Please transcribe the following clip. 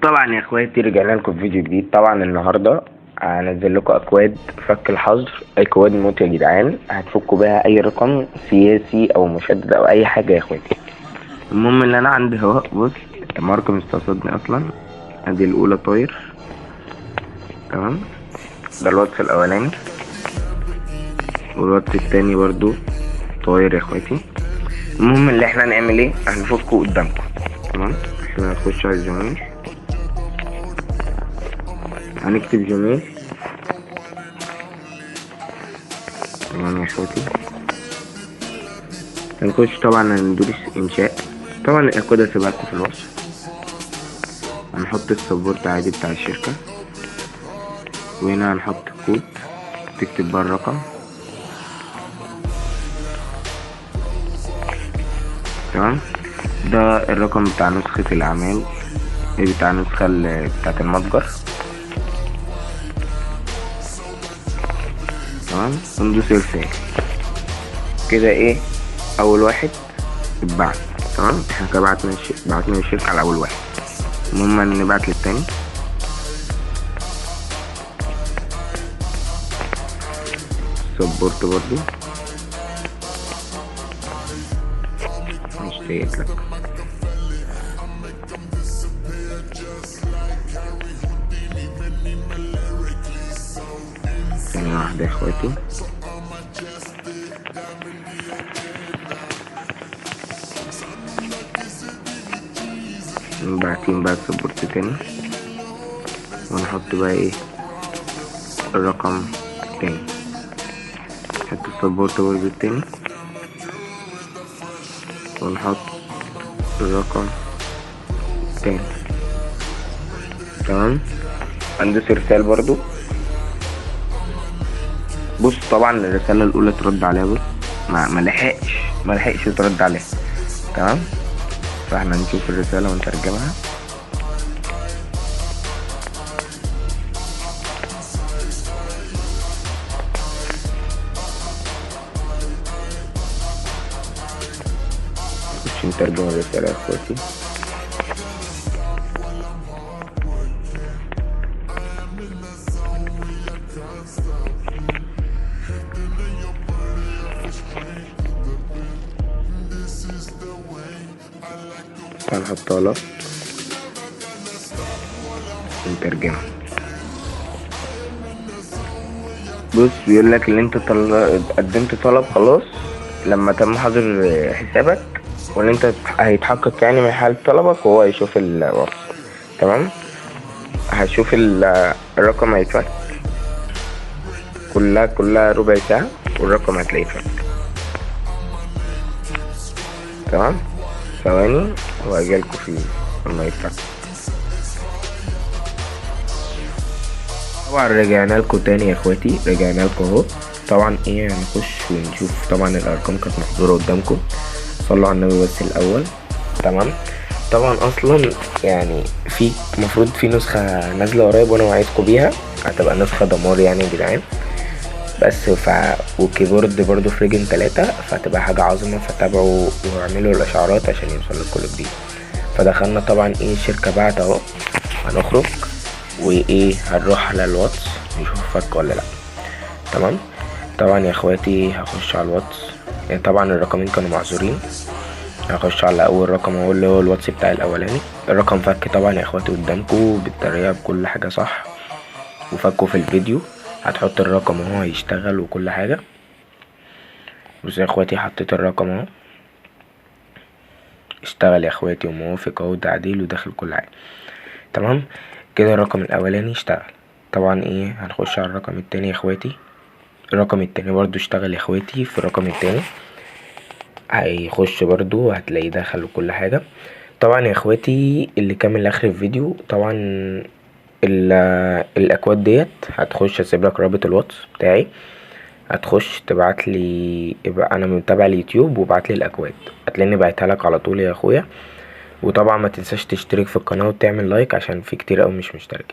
طبعا يا اخواتي رجعنا لكم في فيديو جديد. طبعا النهارده هنزل لكم اكواد فك الحظر، اكواد موت يا جدعان. هتفكوا بيها اي رقم سياسي او مشدد او اي حاجه يا اخواتي. المهم اللي انا عندي اهو، بص مارك مستقصدني اصلا. ادي الاولى طاير، تمام. ده الواتس الاولاني، والواتس التاني برضو طاير يا اخواتي. المهم اللي احنا هنعمل ايه، هنفكه قدامكم، تمام. احنا هنخش على الجميل، هنكتب جميل، تمام يا اخواتي. هنخش طبعا هندوس انشاء. طبعا الاكواد هسيبها لكم في الوصف. هنحط السبورت عادي بتاع الشركة، وهنا هنحط الكود، تكتب بقى الرقم، تمام. ده الرقم بتاع نسخة الاعمال، بتاع النسخة بتاعت المتجر، تمام. وندوس ارسال كده. ايه اول واحد اتبعت، تمام. احنا كده بعتنا الشركة على اول واحد. المهم نبعت للتاني، سبورت برضو مش لك. ثانية واحدة يا اخواتي. باعتين بقى السبورت تاني، ونحط بقى ايه الرقم تاني. نحط السبورت برضو التاني، ونحط الرقم تاني، تمام. هندوس ارسال برضو. بص طبعا الرسالة الاولى ترد عليها، بص ما لحقش ترد عليها، تمام. فاحنا نشوف الرسالة ونترجمها. مش نترجم الرسالة يا اخواتي. هنحطها لك ونترجمها. بص بيقول لك اللي انت قدمت طلب خلاص لما تم حظر حسابك، واللي انت هيتحقق يعني من حالة طلبك، وهو هيشوف الوصف، تمام. هشوف الرقم هيتفك، كلها ربع ساعة والرقم هتلاقيه فك، تمام. ثواني وهجيلكوا فيه لما يتفك. طبعا رجعنا لكم تاني يا اخواتي، رجعنا لكم اهو. طبعا ايه هنخش ونشوف. طبعا الارقام كانت محظوره قدامكم، صلوا على النبي بس الاول، تمام. طبعا اصلا يعني في المفروض في نسخه نازله قريب وانا وعدتكم بيها، هتبقى نسخه دمار يعني يا جدعان. بس والكيبورد برضو فريجن 3، فهتبقى حاجه عظمه. فتابعوا واعملوا الاشعارات عشان يوصل لكم كل جديد. فدخلنا طبعا ايه الشركه بعت اهو. هنخرج وايه هنروح على الواتس نشوف فك ولا لا، تمام. طبعا يا اخواتي هخش على الواتس. يعني طبعا الرقمين كانوا معذورين. هخش على اول رقم اهو اللي هو الواتس بتاعي الاولاني. الرقم فك طبعا يا اخواتي قدامكم بالطريقه بكل حاجه صح، وفكوا في الفيديو. هتحط الرقم اهو هيشتغل وكل حاجه. بص يا اخواتي حطيت الرقم اهو، اشتغل يا اخواتي وموافق اهو تعديل وداخل كل حاجه، تمام. كده الرقم الاولاني اشتغل. طبعا ايه هنخش على الرقم التاني يا اخواتي. الرقم التاني برضو اشتغل يا اخواتي. في الرقم التاني هيخش برضو هتلاقيه دخل وكل حاجة. طبعا يا اخواتي اللي كامل لاخر الفيديو، طبعا الاكواد ديت هتخش اسيب لك رابط الواتس بتاعي، هتخش تبعتلي. يبقى انا متابع اليوتيوب وبعتلي الاكواد، هتلاقيني بعتها لك على طول يا اخويا. وطبعا ما تنساش تشترك في القناة وتعمل لايك عشان في كتير اوي مش مشتركين.